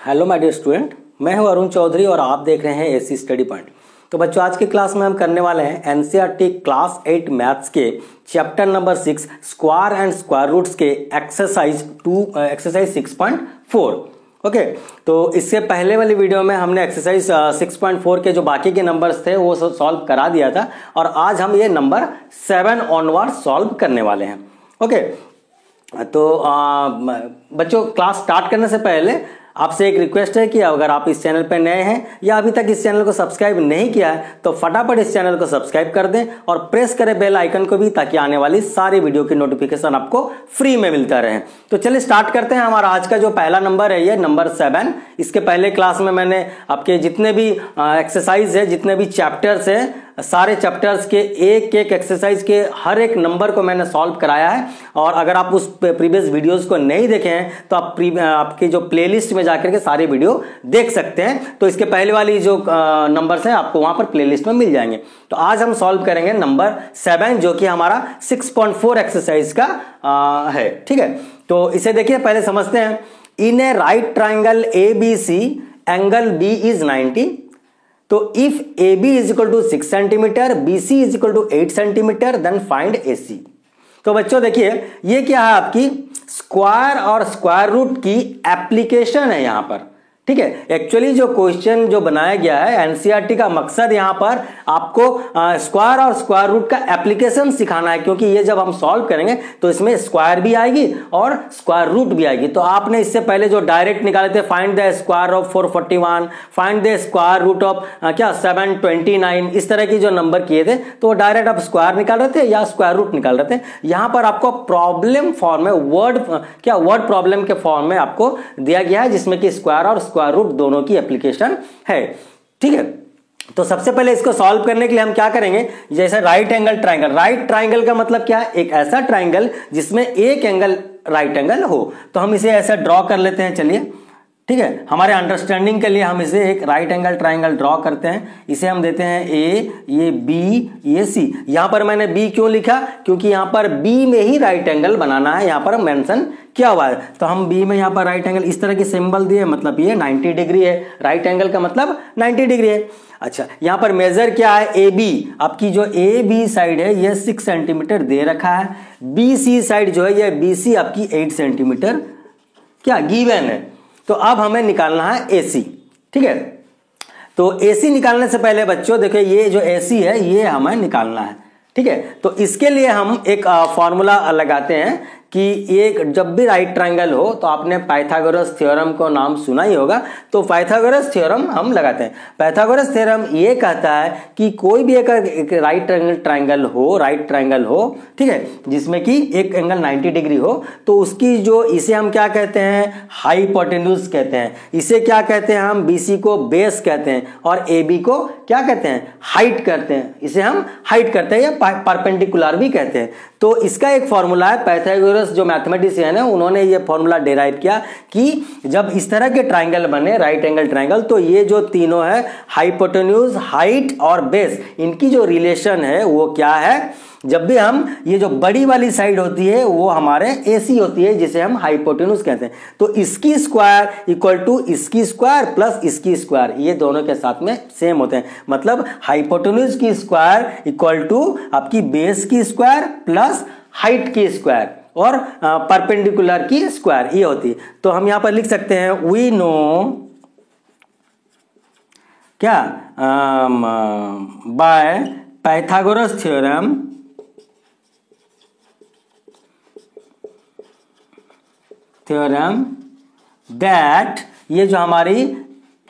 Hello my dear student, मैं हूं अरुण चौधरी और आप देख रहे हैं एसी स्टडी पॉइंट। तो बच्चों, आज की क्लास में हम करने वाले हैं एनसीईआरटी क्लास 8 मैथ्स के chapter number 6 square and square roots के एक्सरसाइज 6.4। ओके, तो इससे पहले वाली वीडियो में हमने एक्सरसाइज 6.4 के जो बाकी के नंबर्स थे वो सॉल्व करा दिया था और आज हम ये नंबर 7 ऑनवर्ड सॉल्व करने वाले हैं। ओके, तो बच्चों, क्लास स्टार्ट करने से पहले आपसे एक रिक्वेस्ट है कि अगर आप इस चैनल पर नए हैं या अभी तक इस चैनल को सब्सक्राइब नहीं किया है तो फटाफट इस चैनल को सब्सक्राइब कर दें और प्रेस करें बेल आइकन को भी, ताकि आने वाली सारी वीडियो की नोटिफिकेशन आपको फ्री में मिलता रहे। तो चलिए स्टार्ट करते हैं। हमारा आज का जो पहला नंबर है ये नंबर 7। इसके पहले क्लास में मैंने आपके जितने भी एक्सरसाइज है, जितने भी चैप्टर्स है, सारे चैप्टर्स के एक एक एक्सरसाइज के हर एक नंबर को मैंने सॉल्व कराया है। और अगर आप उस प्रीवियस वीडियोस को नहीं देखे हैं तो आप आपकी जो प्लेलिस्ट में जाकर के सारे वीडियो देख सकते हैं। तो इसके पहले वाली जो नंबर्स हैं आपको वहां पर प्लेलिस्ट में मिल जाएंगे। तो आज हम सॉल्व करेंगे नंबर 7, जो कि हमारा 6.4 एक्सरसाइज का है। ठीक है, तो इसे देखिए, पहले समझते हैं। In a right triangle ABC angle B is 90। तो if AB is equal to 6 centimetre, BC is equal to 8 centimetre, then find AC। तो बच्चों देखिए, ये क्या है, आपकी स्क्वायर और स्क्वायर रूट की एप्लीकेशन है यहां पर। ठीक है, एक्चुअली जो क्वेश्चन जो बनाया गया है, एनसीईआरटी का मकसद यहां पर आपको स्क्वायर और स्क्वायर रूट का एप्लीकेशन सिखाना है, क्योंकि ये जब हम सॉल्व करेंगे तो इसमें स्क्वायर भी आएगी और स्क्वायर रूट भी आएगी। तो आपने इससे पहले जो डायरेक्ट निकाले थे, find the square of 441, find the square root of 729, इस तरह की जो नंबर किए थे, तो वो डायरेक्ट आप स्क्वायर निकाल रहे थे या स्क्वायर रूट निकाल रहे थे। यहां पर आपको प्रॉब्लम फॉर्म में वर्ड प्रॉब्लम के फॉर्म में आपको दिया गया है, जिसमें कि स्क्वायर और स्क्वायर रूट दोनों की एप्लीकेशन है। ठीक है, तो सबसे पहले इसको सॉल्व करने के लिए हम क्या करेंगे, जैसे right angle triangle. Right triangle का मतलब क्या है, एक ऐसा ट्राइंगल जिसमें एक एंगल राइट एंगल हो। तो हम इसे ऐसा ड्रॉ कर लेते हैं। चलिए, ठीक है, हमारे अंडरस्टैंडिंग के लिए हम इसे एक राइट एंगल ट्राइंगल ड्रॉ करते हैं। इसे हम देते हैं A, ये B, ये C। यहां पर मैंने B क्यों लिखा, क्योंकि यहां पर B में ही राइट एंगल बनाना है, यहां पर मेंशन किया हुआ है। तो हम B में यहां पर राइट एंगल इस तरह की सिंबल दिए, मतलब ये 90 डिग्री है। राइट एंगल का मतलब 90 डिग्री है। अच्छा, यहां पर मेजर क्या है, AB। आपकी जो AB साइड है ये 6 सेंटीमीटर दे रखा है। BC साइड जो है ये BC आपकी 8 सेंटीमीटर क्या गिवन है। तो अब हमें निकालना है AC। ठीक है, तो AC निकालने से पहले बच्चों देखिए, ये जो AC है ये हमें निकालना है। ठीक है, तो इसके लिए हम एक फॉर्मूला लगाते हैं कि एक जब भी राइट ट्राइंगल हो तो आपने पाइथागोरस थ्योरम को नाम सुना ही होगा। तो पाइथागोरस थ्योरम हम लगाते हैं। पाइथागोरस थ्योरम ये कहता है कि कोई भी एक राइट ट्राइंगल हो, ठीक है, जिसमें कि एक एंगल 90 डिग्री हो, तो उसकी जो, इसे हम क्या कहते हैं, हाइपोटेन्यूज कहते हैं। इसे क्या कहते हैं हम, BC को बेस कहते हैं और AB को क्या कहते हैं, हाइट कहते हैं। इसे हम हाइट कहते हैं या परपेंडिकुलर भी कहते हैं। तो इसका एक फॉर्मूला है, पाइथागोरस जो मैथमेटिशियन है उन्होंने ये फॉर्मूला डिराइव किया कि जब इस तरह के ट्राइंगल बने, राइट एंगल ट्राइंगल, तो ये जो तीनों है, हाइपोटेन्यूज, हाइट और बेस, इनकी जो रिलेशन है वो क्या है, जब भी हम, ये जो बड़ी वाली साइड होती है वो हमारे AC होती है, जिसे हम हाइपोटेन्यूज कहते हैं। तो इसकी स्क्वायर इक्वल टू इसकी स्क्वायर प्लस इसकी स्क्वायर, ये दोनों के साथ में सेम होते हैं। मतलब हाइपोटेन्यूज की स्क्वायर इक्वल टू आपकी बेस की स्क्वायर प्लस हाइट की स्क्वायर और परपेंडिकुलर की स्क्वायर, ये होती है। तो हम यहां पर लिख सकते हैं, वी नो क्या, बाय पाइथागोरस थ्योरम दैट, ये जो हमारी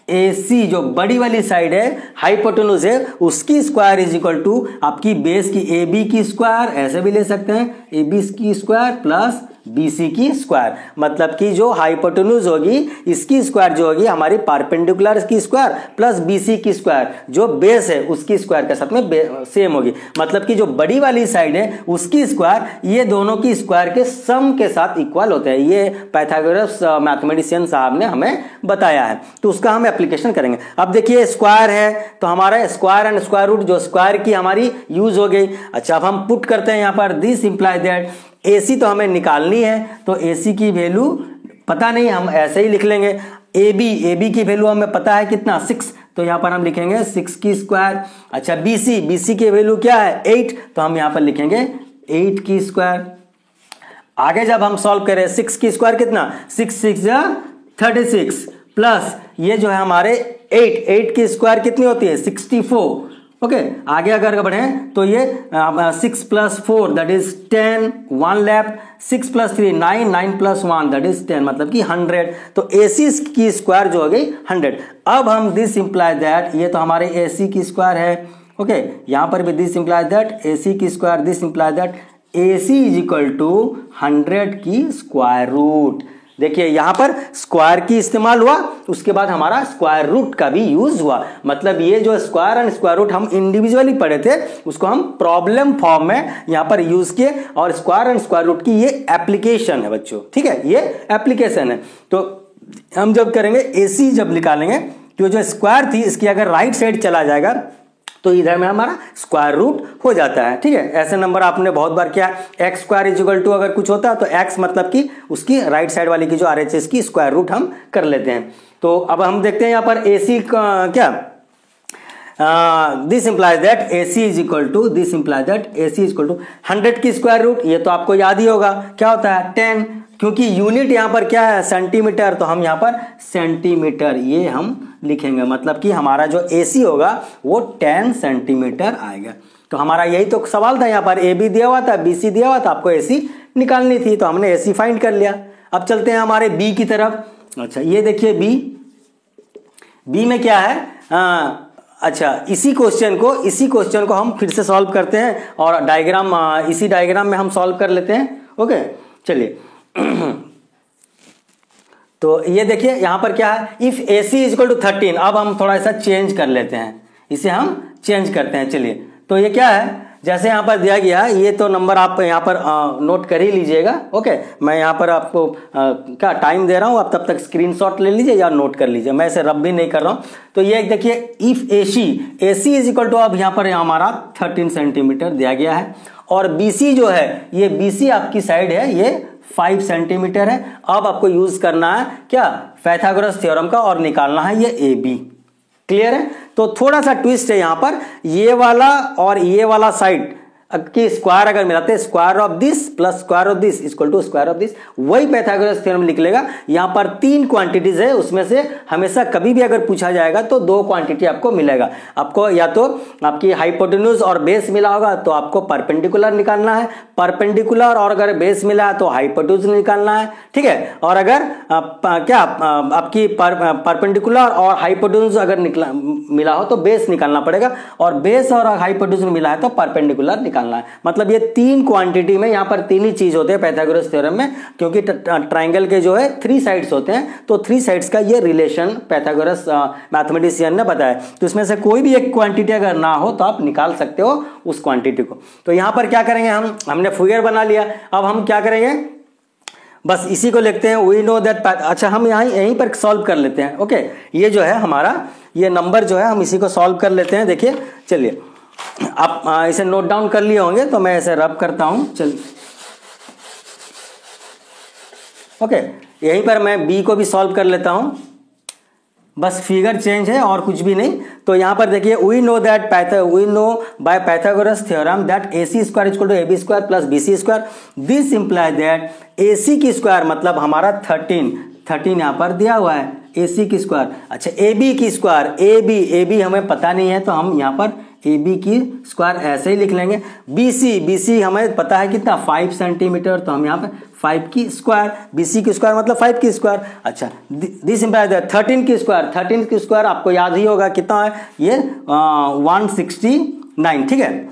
AC जो बड़ी वाली साइड है, हाइपोटेन्यूज है, उसकी स्क्वायर इज इक्वल टू आपकी बेस की AB की स्क्वायर, ऐसे भी ले सकते हैं, AB की स्क्वायर प्लस BC की स्क्वायर। मतलब कि जो हाइपोटेन्यूज होगी, इसकी स्क्वायर जो होगी हमारी परपेंडिकुलर की स्क्वायर प्लस BC की स्क्वायर, जो बेस है उसकी स्क्वायर के साथ में सेम होगी। मतलब कि जो बड़ी वाली साइड है उसकी स्क्वायर, ये दोनों की स्क्वायर के सम के साथ इक्वल होते हैं। ये पाइथागोरस मैथमेटिशियन साहब ने हमें बताया है, तो उसका हम एप्लीकेशन करेंगे। अब देखिए, स्क्वायर है तो हमारा स्क्वायर एंड स्क्वायर रूट, जो स्क्वायर की हमारी यूज हो गई। अच्छा, अब हम पुट करते हैं यहां पर, दिस इंप्लाई दैट AC तो हमें निकालनी है, तो AC की वैल्यू पता नहीं, हम ऐसे ही लिख लेंगे। ए बी की वैल्यू हमें पता है कितना 6, तो यहां पर हम लिखेंगे 6 की स्क्वायर। अच्छा बी सी की वैल्यू क्या है 8, तो हम यहां पर लिखेंगे 8 की स्क्वायर। आगे जब हम सॉल्व करें 6 की स्क्वायर कितना 6 6 36 प्लस ये जो है हमारे 8 की स्क्वायर कितनी होती है 64। ओके आगे अगर बढ़े तो ये 6 + 4 that is 10, 1 left, 6 + 3 9, 9 + 1 that is 10, मतलब कि 100। तो AC की स्क्वायर जो हो गई 100। अब हम दिस इंप्लाई दैट, ये तो हमारे AC की स्क्वायर है। ओके यहां पर भी दिस इंप्लाई दैट AC की square, this imply that AC = 100 की स्क्वायर रूट। देखिए यहां पर स्क्वायर की इस्तेमाल हुआ, उसके बाद हमारा स्क्वायर रूट का भी यूज हुआ। मतलब ये जो स्क्वायर एंड स्क्वायर रूट हम इंडिविजुअली पढ़े थे उसको हम प्रॉब्लम फॉर्म में यहां पर यूज किए, और स्क्वायर एंड स्क्वायर रूट की ये एप्लीकेशन है बच्चों, ठीक है, ये एप्लीकेशन है। तो हम जब करेंगे AC जब निकालेंगे तो जो स्क्वायर थी इसकी अगर राइट साइड चला जाएगा तो इधर में हमारा स्क्वायर रूट हो जाता है, ठीक है। ऐसे नंबर आपने बहुत बार किया, x² = अगर कुछ होता है तो x मतलब कि उसकी राइट साइड वाली की जो RHS की स्क्वायर रूट हम कर लेते हैं। तो अब हम देखते हैं यहाँ पर AC का क्या, दिस इंप्लाइज दैट AC = 100 की स्क्वायर रूट। ये तो आपको याद ही होगा क्या होता है 10, क्योंकि यूनिट यहां पर क्या है सेंटीमीटर, तो हम यहां पर सेंटीमीटर ये हम लिखेंगे, मतलब कि हमारा जो AC होगा वो 10 सेंटीमीटर आएगा। तो हमारा यही तो सवाल था, यहाँ पर AB दिया हुआ था, BC दिया हुआ था, आपको AC निकालनी थी, तो हमने AC फाइंड कर लिया। अब चलते हैं हमारे B की तरफ। अच्छा ये देखिए B में क्या है, अच्छा इसी क्वेश्चन को हम फिर से सॉल्व करते हैं, और डायग्राम इसी डायग्राम में हम सॉल्व कर लेते हैं। ओके चलिए तो ये देखिए यहां पर क्या है, इफ AC = 13। अब हम थोड़ा सा चेंज कर लेते हैं, इसे हम चेंज करते हैं। चलिए तो ये क्या है, जैसे यहां पर दिया गया है, ये तो नंबर आप यहां पर नोट कर ही लीजिएगा। ओके मैं यहां पर आपको क्या टाइम दे रहा हूं, आप तब तक स्क्रीनशॉट ले लीजिए या नोट कर लीजिए, मैं इसे रब भी नहीं कर रहा हूं। तो ये देखिए इफ AC = अब यहां पर हमारा 13 सेंटीमीटर दिया गया है, और BC जो है, ये BC आपकी साइड है, ये 5 सेंटीमीटर है। अब आपको यूज करना है क्या पाइथागोरस थ्योरम का, और निकालना है ये AB। क्लियर है। तो थोड़ा सा ट्विस्ट है यहां पर, ये वाला और ये वाला साइड की स्क्वायर अगर मिलाते हैं, square of this plus square of this = square of this, वही पाइथागोरस थ्योरम लिख लेगा। यहां पर 3 क्वांटिटीज है, उसमें से हमेशा कभी भी अगर पूछा जाएगा तो 2 क्वांटिटी आपको मिलेगा। आपको या तो आपकी हाइपोटेन्यूज और बेस मिला होगा तो आपको परपेंडिकुलर निकालना है, परपेंडिकुलर और अगर बेस मिला है तो हाइपोटेन्यूज निकालना है, ठीक है। और अगर आपकी परपेंडिकुलर और हाइपोटेन्यूज अगर मिला हो तो बेस निकालना पड़ेगा, और बेस और हाइपोटेन्यूज मिला है तो परपेंडिकुलर निकालना है। मतलब ये 3 क्वांटिटी में, यहां पर 3 ही चीज होते हैं पाइथागोरस थ्योरम में, क्योंकि ट्राइंगल के जो है 3 साइड्स होते हैं, तो 3 साइड्स का ये रिलेशन पाइथागोरस मैथमेटिशियन ने बताया। तो इसमें से कोई भी एक क्वांटिटी अगर ना हो तो आप निकाल सकते हो उस क्वांटिटी को। तो यहां पर क्या करेंगे, हमने फिगर बना लिया। अब हम क्या करेंगे, बस इसी को लिखते हैं, वी नो दैट। अच्छा हम यहीं पर सॉल्व कर लेते हैं। ओके ये जो है हमारा ये नंबर जो है, हम इसी को सॉल्व कर लेते हैं। देखिए चलिए आप इसे नोट डाउन कर लिए होंगे, तो मैं इसे रब करता हूं। चलिए ओके यहीं पर मैं B को भी सॉल्व कर लेता हूं, बस फिगर चेंज है और कुछ भी नहीं। तो यहां पर देखिए we know by Pythagoras theorem that AC² = AB² + BC²। This imply that AC की स्क्वायर मतलब हमारा 13 यहां पर दिया हुआ है, AC की स्क्वायर। अच्छा AB की स्क्वायर, AB हमें पता नहीं है, तो हम यहां पर AB की स्क्वायर ऐसे ही लिख लेंगे। BC हमें पता है कितना 5 सेंटीमीटर, तो हम यहाँ पे 5 की स्क्वायर, BC की स्क्वायर मतलब 5 की स्क्वायर। अच्छा दिस इंप्लाइज दैट 13 की स्क्वायर आपको याद ही होगा कितना है, ये 169, ठीक है।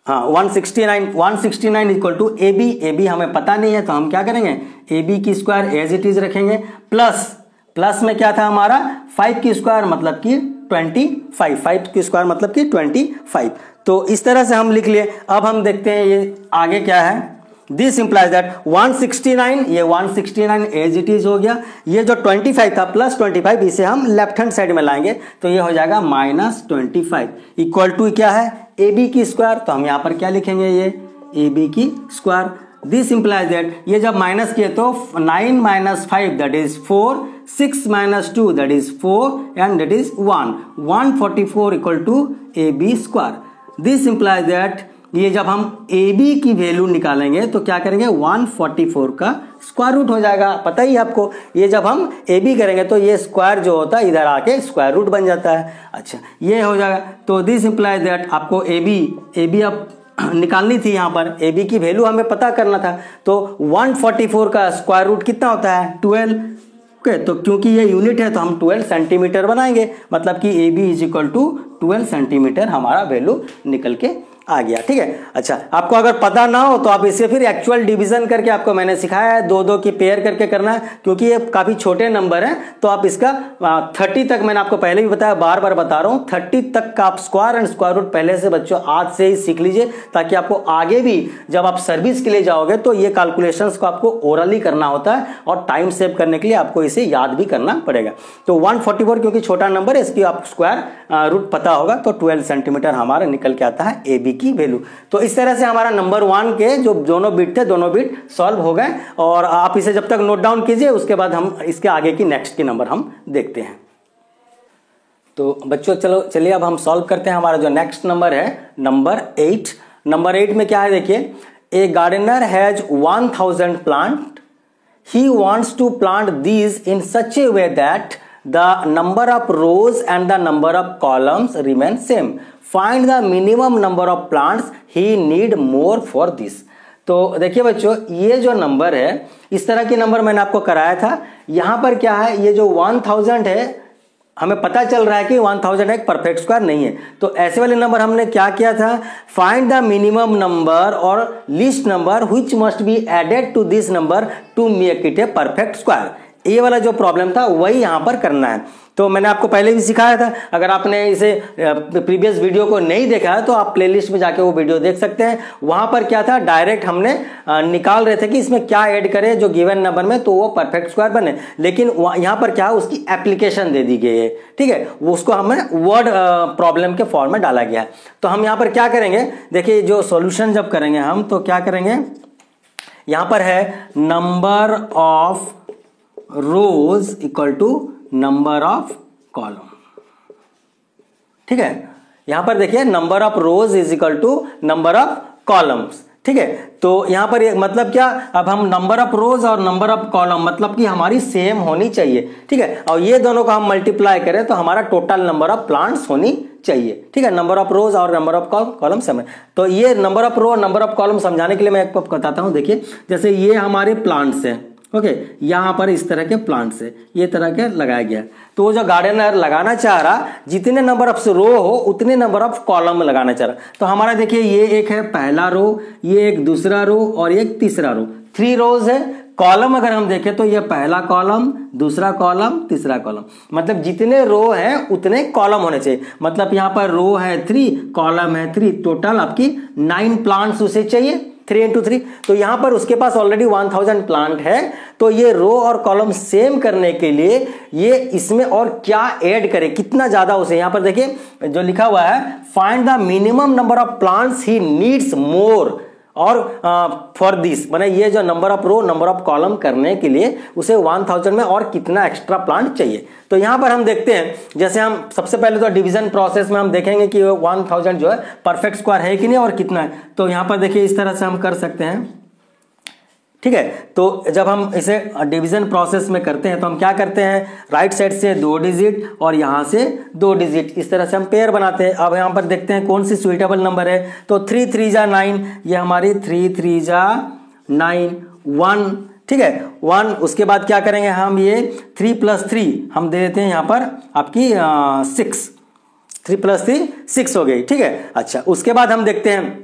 हाँ 169 = AB हमें पता नहीं है, तो हम क्या करेंगे AB की स्क्वायर एज इट इज रखेंगे, प्लस में क्या था हमारा 5 की स्क्वायर मतलब कि 25, 5 की स्क्वायर मतलब कि 25। तो इस तरह से हम लिख लिए। अब हम देखते हैं ये आगे क्या है। दिस इंप्लाइज दैट 169, ये 169 एज इट इज हो गया। ये जो 25 था प्लस 25, इसे हम लेफ्ट हैंड साइड में लाएंगे तो ये हो जाएगा -25 = क्या है AB की स्क्वायर। तो हम यहाँ पर क्या लिखेंगे, ये AB की स्क्वायर। दिस इंप्लाइज दैट ये जब माइनस किए तो 9 minus 5 that is 4, 6 minus 2 that is 4 and that is 1, 144 equal to A B square. This implies that ये जब हम ए बी की वैल्यू निकालेंगे तो क्या करेंगे 144 का स्क्वायर रूट हो जाएगा, पता ही आपको। ये जब हम ए बी करेंगे तो ये स्क्वायर जो होता है इधर आके स्क्वायर रूट बन जाता है। अच्छा ये हो जाएगा। तो दिस इंप्लाइज दैट आपको ए बी अब निकालनी थी, यहाँ पर ए बी की वैल्यू हमें पता करना था। तो 144 का स्क्वायर रूट कितना होता है 12। ओके तो क्योंकि ये यूनिट है तो हम 12 सेंटीमीटर बनाएंगे, मतलब कि A B is equal to 12 centimetre हमारा वैल्यू निकल के आ गया। ठीक है। अच्छा आपको अगर पता ना हो तो आप इसे फिर एक्चुअल डिवीजन करके आपको मैंने सिखाया है, 2-2 की पेयर करके करना है, क्योंकि ये काफी छोटे नंबर हैं। तो आप इसका 30 तक, मैंने आपको पहले भी बताया, बार बार बता रहा हूं, 30 तक का आप स्क्वायर एंड स्क्वायर रूट पहले से बच्चों आज से ही सीख लीजिए, ताकि आपको आगे भी जब आप सर्विस के लिए जाओगे तो ये कैलकुलेशंस को आपको ओरली करना होता है और टाइम सेव करने के लिए आपको इसे याद भी करना पड़ेगा। तो 144 क्योंकि छोटा नंबर है, इसकी आप स्क्वायर रूट पता होगा तो 12 सेंटीमीटर हमारा निकल के आता है ए बी की वैल्यू। तो इस तरह से हमारा नंबर 1 के जो दोनों बिट थे दोनों बिट सॉल्व हो गए। और आप इसे जब तक नोट डाउन कीजिए, उसके बाद हम इसके आगे की नेक्स्ट की नंबर हम देखते हैं। तो बच्चों चलिए अब हम सॉल्व करते हैं। हमारा जो नेक्स्ट नंबर है नंबर 8। नंबर 8 में क्या है देखिए, a gardener has 1000 plant, he wants to plant these in such a way that the number of rows and the number of columns remain same. Find the minimum number of plants he need more for this. तो देखिए बच्चों, ये जो number है, इस तरह की number मैंने आपको कराया था। यहां पर क्या है, ये जो 1000 है, हमें पता चल रहा है कि 1000 एक परफेक्ट स्क्वायर नहीं है। तो ऐसे वाले नंबर हमने क्या किया था, फाइंड द मिनिमम नंबर और least number which must be added to this number to make it a perfect square. ये वाला जो प्रॉब्लम था वही यहां पर करना है। तो मैंने आपको पहले भी सिखाया था, अगर आपने इसे प्रीवियस वीडियो को नहीं देखा है तो आप प्लेलिस्ट में जाके वो वीडियो देख सकते हैं। वहां पर क्या था, डायरेक्ट हमने निकाल रहे थे कि इसमें क्या ऐड करें जो गिवन नंबर में तो वो परफेक्ट स्क्वायर बने। लेकिन यहां पर क्या, उसकी एप्लीकेशन दे दी गई है। ठीक है, वो उसको हमें वर्ड प्रॉब्लम के फॉर्म में डाला गया है। तो हम यहां पर क्या करेंगे, देखिए जो सॉल्यूशन जब करेंगे हम तो क्या करेंगे, यहां पर है number of rows equal to number of column. ठीक है, यहां पर देखिए number of rows is equal to number of columns. ठीक है, तो यहां पर मतलब क्या, अब हम नंबर ऑफ रोज और नंबर ऑफ कॉलम मतलब कि हमारी सेम होनी चाहिए। ठीक है, और ये दोनों को हम मल्टीप्लाई करें तो हमारा टोटल नंबर ऑफ प्लांट्स होनी चाहिए। ठीक है, नंबर ऑफ रोज और नंबर ऑफ कॉलम सेम है। तो ये नंबर ऑफ रो और नंबर ऑफ कॉलम समझाने के लिए मैं आपको बताता हूं। देखिए जैसे ये हमारे प्लांट्स हैं, ओके, यहां पर इस तरह के प्लांट्स है, ये तरह के लगाया गया। तो वो जो गार्डनर लगाना चाह रहा, जितने नंबर ऑफ रो हो उतने नंबर ऑफ कॉलम लगाना चाह रहा। तो हमारा देखिए ये एक है पहला रो, ये एक दूसरा रो और एक तीसरा रो, 3 रोज है। कॉलम अगर हम देखें तो ये पहला कॉलम, दूसरा कॉलम, तीसरा कॉलम, मतलब जितने रो हैं उतने कॉलम होने चाहिए। मतलब यहां पर रो है 3, कॉलम है 3, टोटल आपकी 9 प्लांट्स उसे चाहिए, 3 into 3। तो यहां पर उसके पास ऑलरेडी 1000 प्लांट है। तो ये रो और कॉलम सेम करने के लिए ये इसमें और क्या ऐड करे, कितना ज्यादा उसे, यहां पर देखिए जो लिखा हुआ है, find the minimum number of plants he needs more और फॉर दिस, माने ये जो number of row number of column करने के लिए उसे 1000 में और कितना एक्स्ट्रा प्लांट चाहिए। तो यहां पर हम देखते हैं, जैसे हम सबसे पहले तो डिवीजन प्रोसेस में हम देखेंगे कि 1000 जो है परफेक्ट स्क्वायर है कि नहीं और कितना है। तो यहां पर देखिए इस तरह से हम कर सकते हैं। ठीक है, तो जब हम इसे डिवीजन प्रोसेस में करते हैं तो हम क्या करते हैं, राइट साइड से 2 डिजिट और यहां से 2 डिजिट, इस तरह से हम पेयर बनाते हैं। अब यहां पर देखते हैं कौन सी सुइटेबल नंबर है। तो 3 3 जा 9, ये हमारी 3 3 जा 9, 1। ठीक है, 1। उसके बाद क्या करेंगे हम, ये 3 + 3 हम दे देते हैं यहां पर आपकी 6, 3 + 3 6 हो गई। ठीक है, अच्छा उसके बाद हम देखते हैं,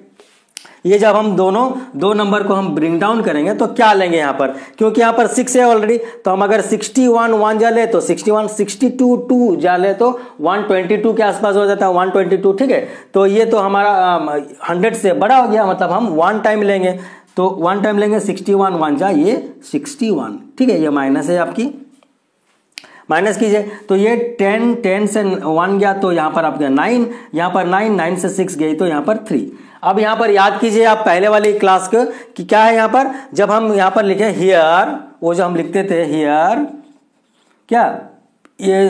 ये जब हम दोनों 2 नंबर को हम ब्रिंग डाउन करेंगे तो क्या लेंगे यहां पर, क्योंकि यहां पर 6 है ऑलरेडी। तो हम अगर 61 1 जा ले तो 61, 62 2 जा ले तो 122 के आसपास हो जाता है, 122। ठीक है, तो ये तो हमारा 100 से बड़ा हो गया, मतलब हम 1 टाइम लेंगे। तो 1 टाइम लेंगे, 61 1 जा ये 61। ठीक है, ये माइनस है आपकी, माइनस कीजिए। तो ये 10 से 1 गया तो यहां पर आपका 9, यहां पर 9 9 से 6 गई तो यहां पर 3। अब यहाँ पर याद कीजिए आप पहले वाली क्लास को कि क्या है यहाँ पर, जब हम यहाँ पर लिखे हियर, वो जो हम लिखते थे हियर, क्या ये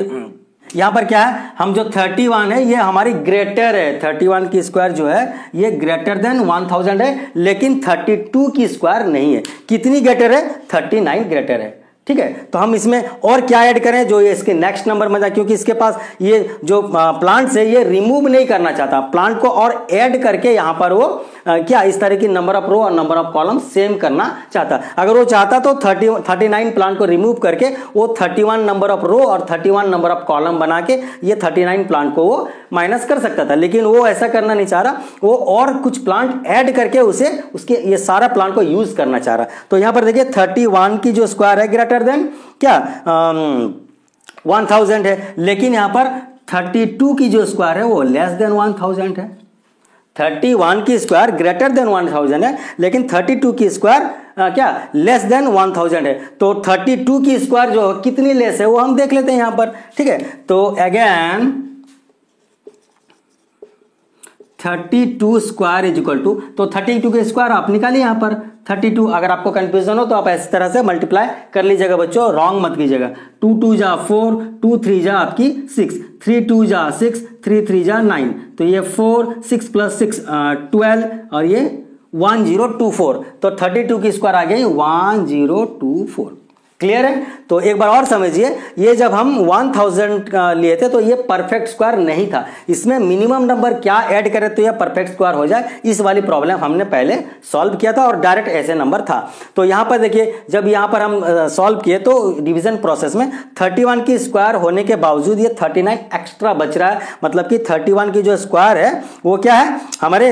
यहाँ पर क्या है, हम जो 31 है ये हमारी ग्रेटर है, 31 की स्क्वायर जो है ये ग्रेटर देन 1000 है, लेकिन 32 की स्क्वायर नहीं है। कितनी ग्रेटर है? 39 ग्रेटर है। ठीक है, तो हम इसमें और क्या ऐड करें जो ये इसके नेक्स्ट नंबर में जाए, क्योंकि इसके पास ये जो प्लांट्स है ये रिमूव नहीं करना चाहता, प्लांट को और ऐड करके यहाँ पर वो क्या इस तरह की नंबर ऑफ रो और नंबर ऑफ कॉलम सेम करना चाहता। अगर वो चाहता तो 39 प्लांट को रिमूव करके वो 31 नंबर ऑफ रो और 31 नंबर ऑफ कॉलम बना के ये 39 प्लांट को वो माइनस कर सकता था, लेकिन वो ऐसा करना नहीं चाह रहा, वो और कुछ प्लांट ऐड करके उसे उसके ये सारा प्लांट को यूज करना चाह रहा। तो यहां पर देखिए 31 की जो स्क्वायर है ग्रेटर देन क्या 1000 है, लेकिन यहां पर 32 की जो स्क्वायर है वो लेस देन 1000 है। 31 की स्क्वायर ग्रेटर देन 1000 है, लेकिन 32 की स्क्वायर क्या लेस देन 1000 है। तो 32 की स्क्वायर जो कितनी लेस है वो हम देख लेते हैं यहां पर। ठीक है, तो again 32 square is equal to, तो 32 के स्क्वायर आप निकालिए यहाँ पर 32। अगर आपको कंफ्यूजन हो तो आप इस तरह से मल्टीप्लाई कर लीजिएगा बच्चों, रॉन्ग मत कीजिएगा। 2 2 जा 4, 2 3 जा आपकी 6, 3 2 जा 6, 3 3 जा 9, तो ये 4 6 प्लस 6 12 और ये 1024, तो 32 की स्क्वायर आ गई 1024। क्लियर है? तो एक बार और समझिए, ये जब हम 1000 लिए थे तो ये परफेक्ट स्क्वायर नहीं था, इसमें मिनिमम नंबर क्या ऐड करें तो ये परफेक्ट स्क्वायर हो जाए, इस वाली प्रॉब्लम हमने पहले सॉल्व किया था और डायरेक्ट ऐसे नंबर था। तो यहां पर देखिए जब यहां पर हम सॉल्व किए तो डिवीजन प्रोसेस में 31 की स्क्वायर होने के बावजूद ये 39 एक्स्ट्रा बच रहा है, मतलब कि 31 की जो स्क्वायर है वो क्या है हमारे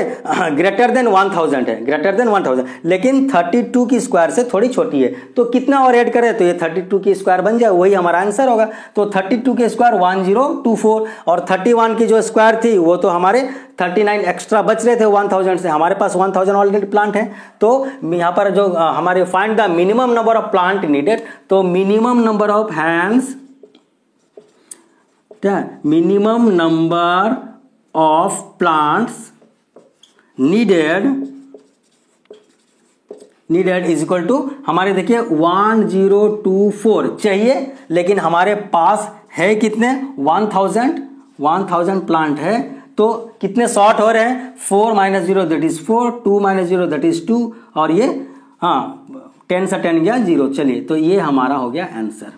ग्रेटर देन 1000 है, ग्रेटर देन 1000, लेकिन 32 की स्क्वायर से थोड़ी छोटी है, तो कितना और ऐड करें तो ये 32 की स्क्वायर बन जाए, वही हमारा आंसर होगा। तो 32 के स्क्वायर 1024 और 31 की जो स्क्वायर थी वो तो हमारे 39 एक्स्ट्रा बच रहे थे 1000 से, हमारे पास 1000 ऑलरेडी प्लांट है। तो यहां पर जो हमारे find the minimum number of plant needed, तो मिनिमम नंबर ऑफ हैंड्स, क्या minimum number of plants needed is equal to हमारे देखिए 1024 चाहिए, लेकिन हमारे पास है कितने 1000 प्लांट है, तो कितने शॉर्ट हो रहे हैं 4 - 0 दैट इज 4, 2 - 0 दैट इज 2 और ये 10 से 10 गया 0। चलिए तो ये हमारा हो गया आंसर।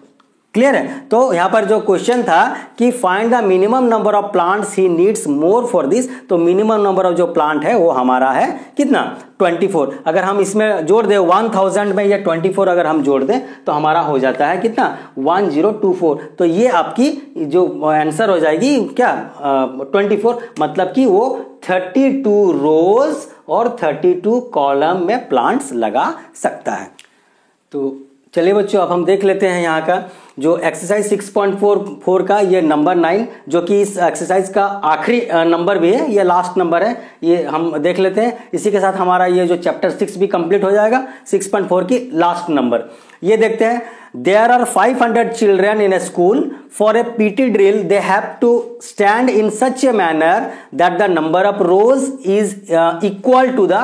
क्लियर है? तो यहां पर जो क्वेश्चन था कि find the minimum number of plants he needs more for this, तो मिनिमम नंबर ऑफ जो प्लांट है वो हमारा है कितना 24। अगर हम इसमें जोड़ दें 1000 में या 24 अगर हम जोड़ दें तो हमारा हो जाता है कितना 1024। तो ये आपकी जो आंसर हो जाएगी क्या 24, मतलब कि वो 32 रोज और 32 कॉलम में प्लांट्स लगा सकता है। तो चलिए बच्चों अब हम देख लेते हैं यहाँ का जो एक्सरसाइज 6.44 का ये नंबर 9, जो कि इस एक्सरसाइज का आखिरी नंबर भी है, ये लास्ट नंबर है, ये हम देख लेते हैं। इसी के साथ हमारा ये जो चैप्टर 6 भी कंप्लीट हो जाएगा। 6.4 की लास्ट नंबर ये देखते हैं। There are 500 children in a school. For a PT drill, they have to stand in such a manner that the number of rows is equal to the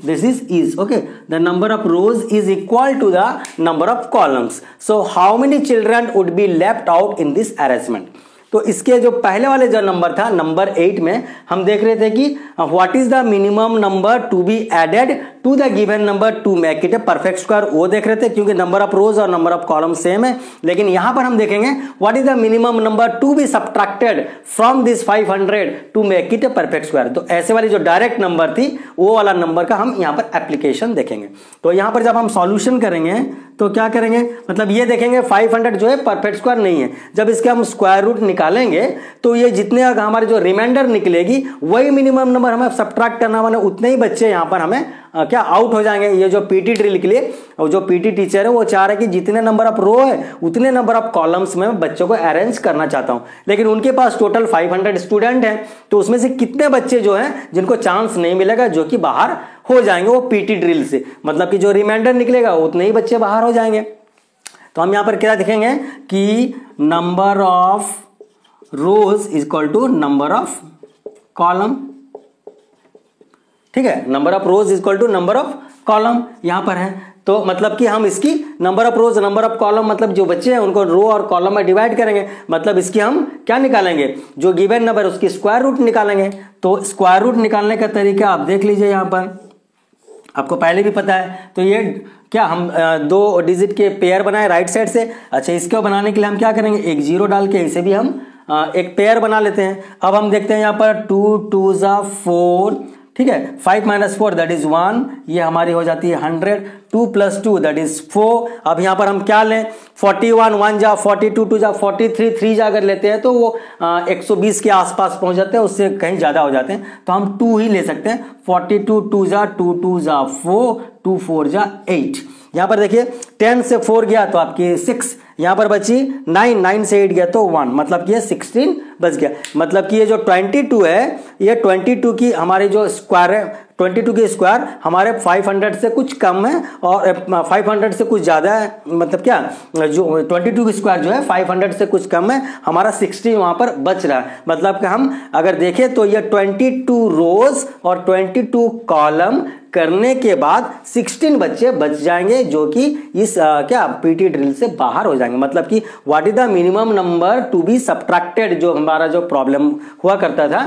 this is okay. The number of rows is equal to the number of columns. So how many children would be left out in this arrangement? तो इसके जो पहले वाले जो number था number 8 में हम देख रहे थे कि what is the minimum number to be added to the given number to make it a perfect square, वो देख रहे थे क्योंकि नंबर ऑफ रोज और नंबर ऑफ कॉलम सेम है। लेकिन यहां पर हम देखेंगे what is the minimum number to be subtracted from this 500 to make it a perfect square. तो ऐसे वाली जो डायरेक्ट नंबर थी वो वाला नंबर का हम यहां पर एप्लीकेशन देखेंगे। तो यहां पर जब हम सॉल्यूशन करेंगे तो क्या करेंगे, मतलब ये देखेंगे 500 जो है परफेक्ट स्क्वायर नहीं है, जब इसके हम स्क्वायर रूट निकालेंगे तो ये जितने हमारे जो रिमाइंडर निकलेगी वही मिनिमम नंबर हमें सब्ट्रैक्ट करना, माने उतने ही बच्चे यहां पर हमें क्या आउट हो जाएंगे। ये जो पीटी ड्रिल के लिए और जो पीटी टीचर है वो चाह रहे हैं कि जितने नंबर ऑफ रो है उतने नंबर ऑफ कॉलम्स में बच्चों को अरेंज करना चाहता हूं, लेकिन उनके पास टोटल 500 स्टूडेंट हैं, तो उसमें से कितने बच्चे जो हैं जिनको चांस नहीं मिलेगा जो कि बाहर हो जाएंगे वो पीटी ड्रिल से, मतलब कि जो रिमाइंडर निकलेगा उतने ही बच्चे बाहर हो जाएंगे। तो हम यहां पर क्या देखेंगे कि number of rows is equal to number of column, ठीक है, number of rows equal to number of column यहां पर है। तो मतलब कि हम इसकी number of rows number of column मतलब जो बच्चे हैं उनको रो और कॉलम में डिवाइड करेंगे, मतलब इसकी हम क्या निकालेंगे, जो गिवन नंबर उसकी स्क्वायर रूट निकालेंगे। तो स्क्वायर रूट निकालने का तरीका आप देख लीजिए, यहां पर आपको पहले भी पता है। तो ये क्या हम 2 डिजिट के पेयर बनाए राइट साइड से। अच्छा, इसको बनाने के लिए हम क्या करेंगे, एक जीरो डाल के इसे भी हम एक पेयर बना लेते हैं। अब हम देखते हैं यहाँ पर 2 2 जा 4, ठीक है, 5 - 4 दैट इज 1, ये हमारी हो जाती है 100, 2 + 2 दैट इज 4। अब यहाँ पर हम क्या लें, 41 1 जा 42 2 जा 43 3 जा अगर लेते हैं तो वो 120 के आसपास पहुंच जाते हैं, उससे कहीं ज्यादा हो जाते हैं, तो हम 2 ही ले सकते हैं। 42 2 जा 2 2 जा 4 2 4 जा 8। यहाँ पर देखिए 10 से 4 गया तो आपकी 6, यहाँ पर बची 9 9 से 8 गया तो 1, मतलब कि ये 16 बच गया। मतलब कि ये जो 22 है, ये 22 की हमारी जो स्क्वायर है, 22 की स्क्वायर हमारे 500 से कुछ कम है और 500 से कुछ ज़्यादा है। मतलब क्या, जो 22 की स्क्वायर जो है 500 से कुछ कम है, हमारा 16 वहाँ पर बच रहा है। मतलब कि हम अगर देखें तो ये 22 रोज और 22 कॉलम करने के बाद 16 बच्चे बच जाएंगे जो कि इस क्या पीटी ड्रिल से बाहर हो जाएंगे। मतलब कि what is the minimum number to be subtracted, जो हमारा जो प्रॉब्लम हुआ करता था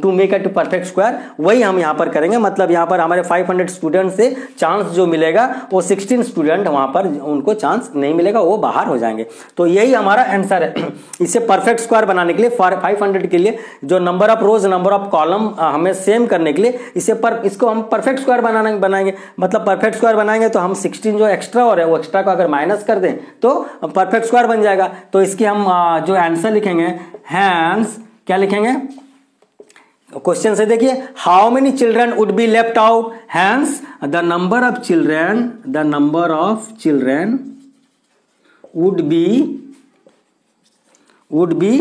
to make it perfect square, वही हम यहाँ पर करेंगे। मतलब यहाँ पर हमारे 500 स्टूडेंट से चांस जो मिलेगा वो 16 स्टूडेंट वहां पर उनको चांस नहीं मिलेगा, वो बाहर हो जाएंगे। तो यही हमारा आंसर है। इसे परफेक्ट स्क्वायर बनाने के लिए 500 के लिए जो number of rows number of column हमें सेम करने के लिए इसको हम परफेक्ट स्क्वायर बनाएंगे। मतलब परफेक्ट स्क्वायर बनाएंगे तो हम 16 जो एक्स्ट्रा हो रहा है वो एक्स्ट्रा को अगर माइनस कर दें तो परफेक्ट स्क्वायर बन जाएगा। तो इसकी हम जो आंसर लिखेंगे, हैंस क्या लिखेंगे, क्वेश्चन से देखिए, how many children would be left out, hence the number of children would be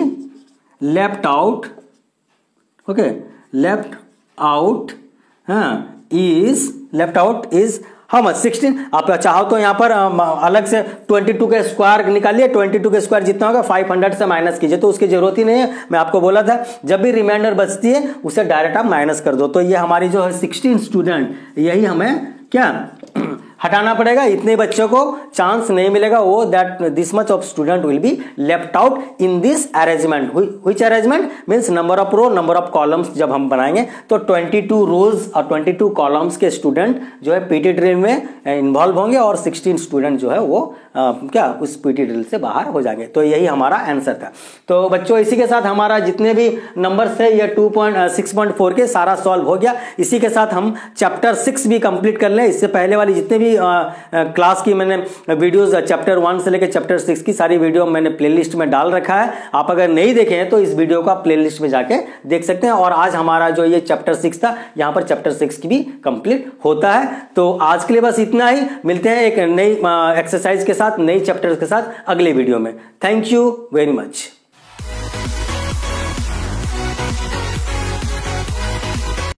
left out, okay, left out is how much, 16। आप चाहो तो यहाँ पर अलग से 22 के स्क्वायर निकालिए, 22 के स्क्वायर जितना होगा 500 से माइनस कीजिए, तो उसकी जरूरत ही नहीं है। मैं आपको बोला था जब भी रिमाइंडर बचती है उसे डायरेक्ट आप माइनस कर दो। तो ये हमारी जो है 16 स्टूडेंट, यही हमें क्या हटाना पड़ेगा, इतने बच्चों को चांस नहीं मिलेगा, वो that this much of student will be left out in this arrangement. Which arrangement means number of row number of columns जब हम बनाएंगे तो 22 रोज और 22 कॉलम्स के स्टूडेंट जो है पीटी ड्रिल में इन्वॉल्व होंगे और 16 स्टूडेंट जो है वो क्या उस पीटी ड्रिल से बाहर हो जाएंगे। तो यही हमारा आंसर था। तो बच्चों इसी के साथ हमारा जितने भी नंबर्स थे ये 6.4 के सारा सॉल्व हो गया। इसी के साथ हम चैप्टर 6 भी कंप्लीट कर लें। इससे पहले वाली जितने भी क्लास की मैंने वीडियोस चैप्टर 1 से लेकर चैप्टर 6 की सारी वीडियो मैंने प्लेलिस्ट में डाल रखा है। आप अगर नहीं देखे हैं तो इस वीडियो को आप प्लेलिस्ट में जाके देख सकते हैं। और आज हमारा जो ये चैप्टर 6 था, यहाँ पर चैप्टर 6 की भी कंप्लीट होता है। तो आज के लिए बस इतना ही। मिलते हैं एक नई एक्सरसाइज के साथ, नई चैप्टर के साथ अगले वीडियो में। Thank you very much.